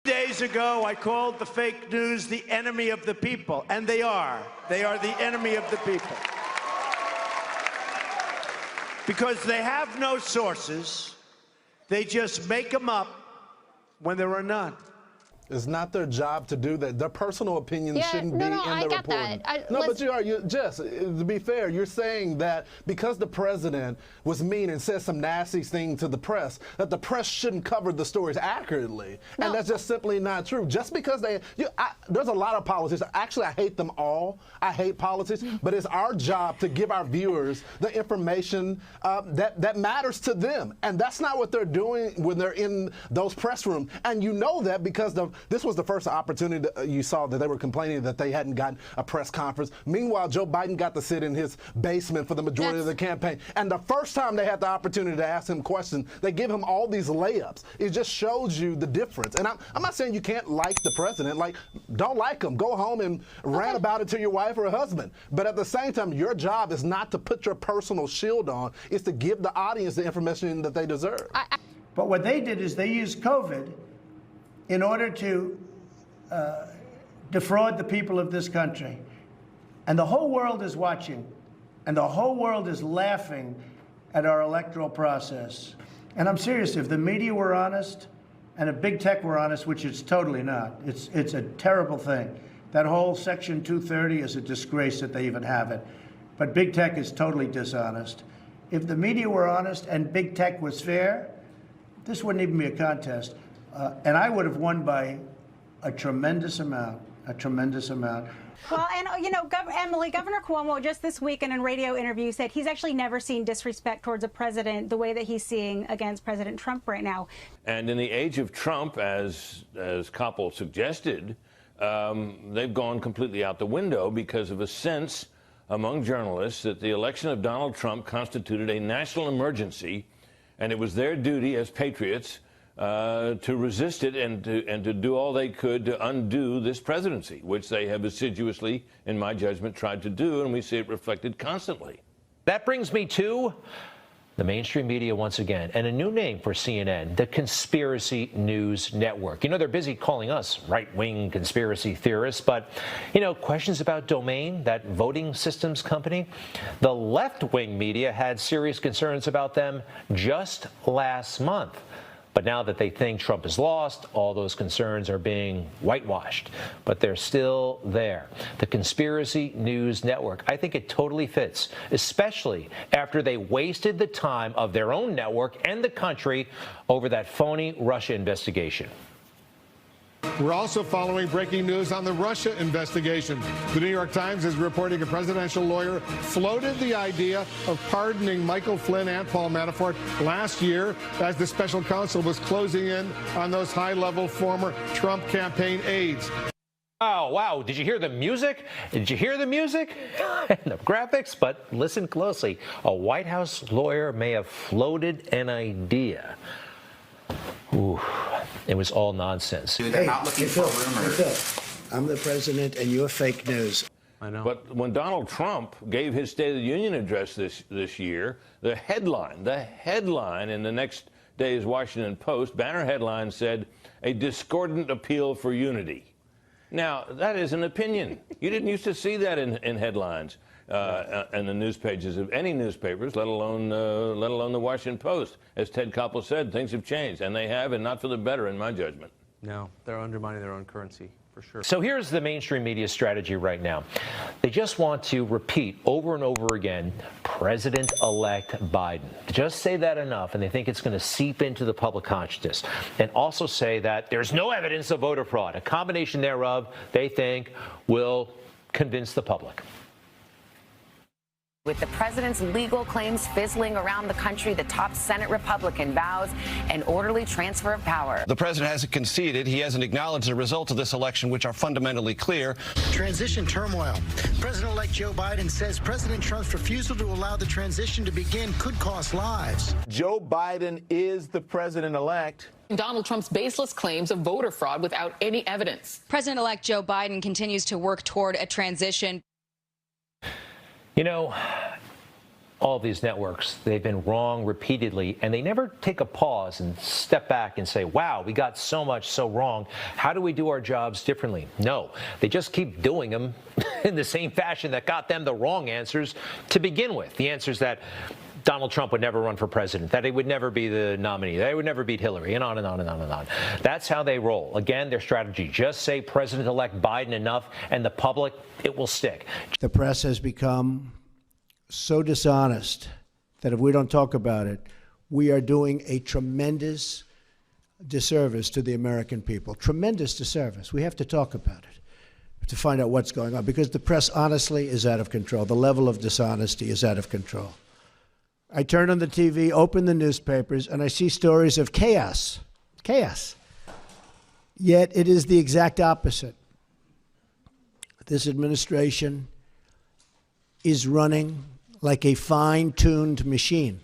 Days ago, I called the fake news the enemy of the people, and they are. They are the enemy of the people. Because they have no sources, they just make them up when there are none. It's not their job to do that. Their personal opinions shouldn't be in the reporting. But Jess, to be fair, you're saying that because the president was mean and said some nasty things to the press, that the press shouldn't cover the stories accurately. No. And that's just simply not true. Just because there's a lot of politicians. Actually, I hate them all. I hate politics. But it's our job to give our viewers the information that matters to them. And that's not what they're doing when they're in those press rooms. And you know that because this was the first opportunity that you saw that they were complaining that they hadn't gotten a press conference. Meanwhile, Joe Biden got to sit in his basement for the majority of the campaign. And the first time they had the opportunity to ask him questions, they give him all these layups. It just shows you the difference. And I'm not saying you can't like the president. Like, don't like him. Go home and rant about it to your wife or husband. But at the same time, your job is not to put your personal shield on. It's to give the audience the information that they deserve. But what they did is they used COVID in order to defraud the people of this country. And the whole world is watching, and the whole world is laughing at our electoral process. And I'm serious, if the media were honest, and if big tech were honest, which it's totally not, it's a terrible thing. That whole Section 230 is a disgrace that they even have it. But big tech is totally dishonest. If the media were honest and big tech was fair, this wouldn't even be a contest. And I would have won by a tremendous amount, Well, and, you know, Emily, Governor Cuomo just this week in a radio interview said he's actually never seen disrespect towards a president the way that he's seeing against President Trump right now. And in the age of Trump, as Koppel suggested, they've gone completely out the window because of a sense among journalists that the election of Donald Trump constituted a national emergency, and it was their duty as patriots to resist it and to do all they could to undo this presidency, which they have assiduously, in my judgment, tried to do, and we see it reflected constantly. That brings me to the mainstream media once again, and a new name for CNN, the Conspiracy News Network. You know, they're busy calling us right-wing conspiracy theorists, but, you know, questions about Domain, that voting systems company, the left-wing media had serious concerns about them just last month. But now that they think Trump is lost, all those concerns are being whitewashed. But they're still there. The Conspiracy News Network, I think it totally fits, especially after they wasted the time of their own network and the country over that phony Russia investigation. We're also following breaking news on the Russia investigation. The New York Times is reporting a presidential lawyer floated the idea of pardoning Michael Flynn and Paul Manafort last year as the special counsel was closing in on those high-level former Trump campaign aides. Oh, wow. Did you hear the music? Did you hear the music? And the graphics? But listen closely. A White House lawyer may have floated an idea. Ooh, it was all nonsense. They're not looking for rumors. I'm the president, and you're fake news. I know. But when Donald Trump gave his State of the Union address this year, the headline in the next day's Washington Post banner headline said, "A discordant appeal for unity." Now, that is an opinion. You didn't used to see that in headlines in the news pages of any newspapers, let alone the Washington Post. As Ted Koppel said, things have changed, and they have, and not for the better, in my judgment. No, they're undermining their own currency, for sure. So here's the mainstream media strategy right now. They just want to repeat over and over again, President-elect Biden. Just say that enough, and they think it's going to seep into the public consciousness. And also say that there's no evidence of voter fraud. A combination thereof, they think, will convince the public. With the president's legal claims fizzling around the country, the top Senate Republican vows an orderly transfer of power. The president hasn't conceded. He hasn't acknowledged the results of this election, which are fundamentally clear. Transition turmoil. President-elect Joe Biden says President Trump's refusal to allow the transition to begin could cost lives. Joe Biden is the president-elect. Donald Trump's baseless claims of voter fraud without any evidence. President-elect Joe Biden continues to work toward a transition. You know, all these networks. They've been wrong repeatedly, and they never take a pause and step back and say, wow, we got so much so wrong. How do we do our jobs differently? No, they just keep doing them in the same fashion that got them the wrong answers to begin with. The answers that Donald Trump would never run for president, that he would never be the nominee, that he would never beat Hillary, and on and on and on and on. That's how they roll. Again, their strategy, just say President-elect Biden enough, and the public, it will stick. The press has become so dishonest that if we don't talk about it, we are doing a tremendous disservice to the American people. Tremendous disservice. We have to talk about it to find out what's going on, because the press honestly is out of control. The level of dishonesty is out of control. I turn on the TV, open the newspapers, and I see stories of chaos. Chaos. Yet it is the exact opposite. This administration is running like a fine-tuned machine.